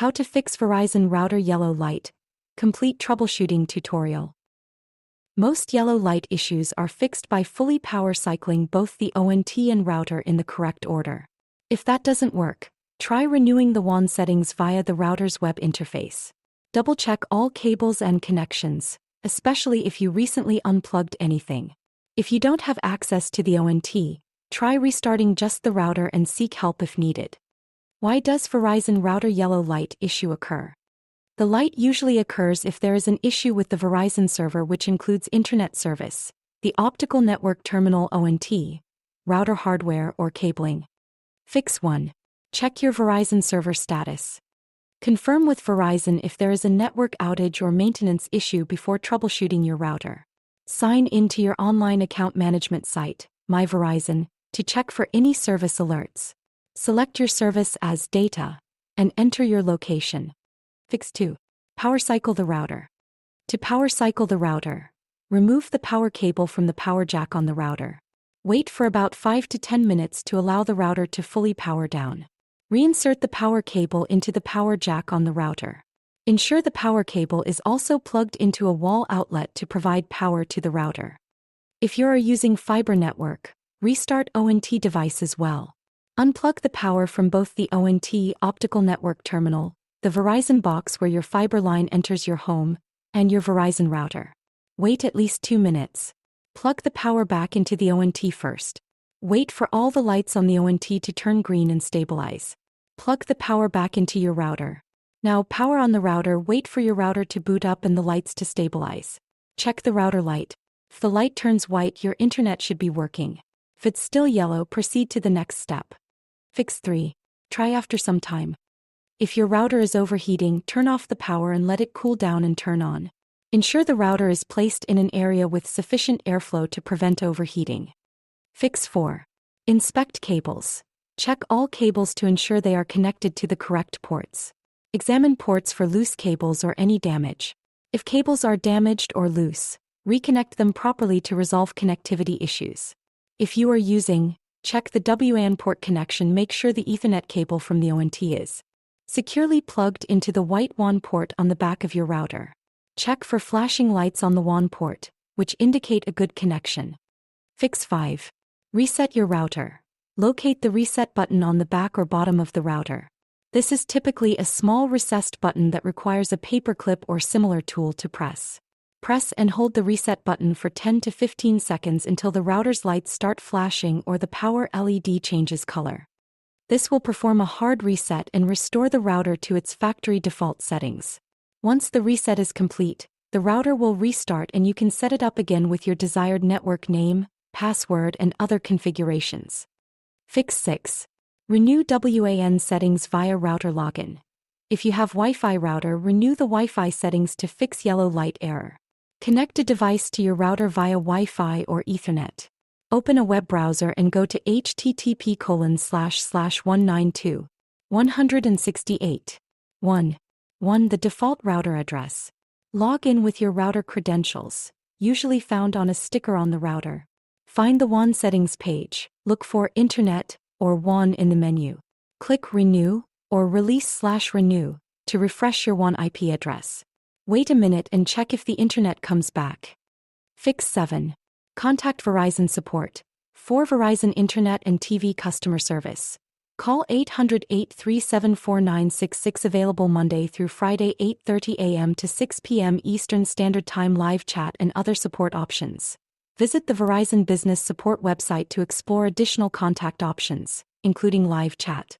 How to fix Verizon router yellow light. Complete troubleshooting tutorial. Most yellow light issues are fixed by fully power cycling both the ONT and router in the correct order. If that doesn't work, try renewing the WAN settings via the router's web interface. Double-check all cables and connections, especially if you recently unplugged anything. If you don't have access to the ONT, try restarting just the router and seek help if needed. Why does Verizon router yellow light issue occur? The light usually occurs if there is an issue with the Verizon server, which includes internet service, the optical network terminal ONT, router hardware or cabling. Fix 1. Check your Verizon server status. Confirm with Verizon if there is a network outage or maintenance issue before troubleshooting your router. Sign in to your online account management site, My Verizon, to check for any service alerts. Select your service as Data and enter your location. Fix 2. Power cycle the router. To power cycle the router, remove the power cable from the power jack on the router. Wait for about 5 to 10 minutes to allow the router to fully power down. Reinsert the power cable into the power jack on the router. Ensure the power cable is also plugged into a wall outlet to provide power to the router. If you are using fiber network, restart ONT device as well. Unplug the power from both the ONT optical network terminal, the Verizon box where your fiber line enters your home, and your Verizon router. Wait at least 2 minutes. Plug the power back into the ONT first. Wait for all the lights on the ONT to turn green and stabilize. Plug the power back into your router. Now power on the router. Wait for your router to boot up and the lights to stabilize. Check the router light. If the light turns white, your internet should be working. If it's still yellow, proceed to the next step. Fix 3. Try after some time. If your router is overheating, turn off the power and let it cool down and turn on. Ensure the router is placed in an area with sufficient airflow to prevent overheating. Fix 4. Inspect cables. Check all cables to ensure they are connected to the correct ports. Examine ports for loose cables or any damage. If cables are damaged or loose, reconnect them properly to resolve connectivity issues. If you are using, check the WAN port connection. Make sure the Ethernet cable from the ONT is securely plugged into the white WAN port on the back of your router. Check for flashing lights on the WAN port, which indicate a good connection. Fix 5. Reset your router. Locate the reset button on the back or bottom of the router. This is typically a small recessed button that requires a paperclip or similar tool to press. Press and hold the reset button for 10 to 15 seconds until the router's lights start flashing or the power LED changes color. This will perform a hard reset and restore the router to its factory default settings. Once the reset is complete, the router will restart and you can set it up again with your desired network name, password, and other configurations. Fix 6. Renew WAN settings via router login. If you have Wi-Fi router, renew the Wi-Fi settings to fix yellow light error. Connect a device to your router via Wi-Fi or Ethernet. Open a web browser and go to http://192.168.1.1 the default router address. Log in with your router credentials, usually found on a sticker on the router. Find the WAN settings page, look for Internet or WAN in the menu. Click Renew or Release/Renew to refresh your WAN IP address. Wait a minute and check if the internet comes back. Fix 7. Contact Verizon support. For Verizon Internet and TV customer service, call 800-837-4966. Available Monday through Friday 8:30 a.m. to 6 p.m. Eastern Standard Time. Live chat and other support options. Visit the Verizon Business Support website to explore additional contact options, including live chat.